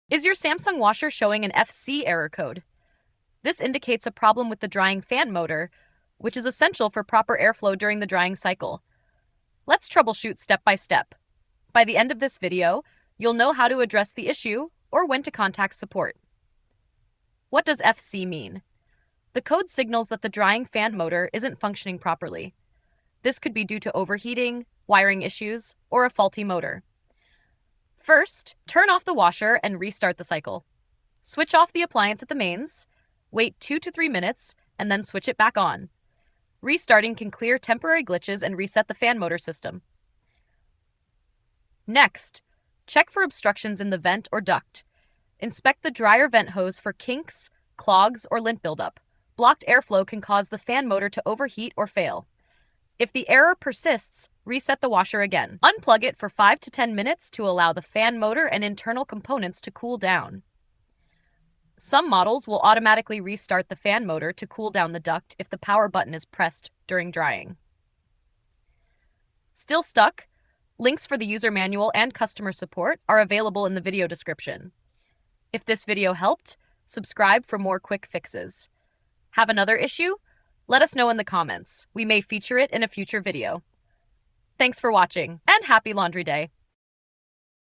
Is your Samsung washer showing an FC error code? This indicates a problem with the drying fan motor, which is essential for proper airflow during the drying cycle. Let's troubleshoot step by step. By the end of this video, you'll know how to address the issue or when to contact support. What does FC mean? The code signals that the drying fan motor isn't functioning properly. This could be due to overheating, wiring issues, or a faulty motor. First, turn off the washer and restart the cycle. Switch off the appliance at the mains, wait 2 to 3 minutes, and then switch it back on. Restarting can clear temporary glitches and reset the fan motor system. Next, check for obstructions in the vent or duct. Inspect the dryer vent hose for kinks, clogs, or lint buildup. Blocked airflow can cause the fan motor to overheat or fail. If the error persists, reset the washer again. Unplug it for 5 to 10 minutes to allow the fan motor and internal components to cool down. Some models will automatically restart the fan motor to cool down the duct if the power button is pressed during drying. Still stuck? Links for the user manual and customer support are available in the video description. If this video helped, subscribe for more quick fixes. Have another issue? Let us know in the comments. We may feature it in a future video. Thanks for watching, and happy laundry day!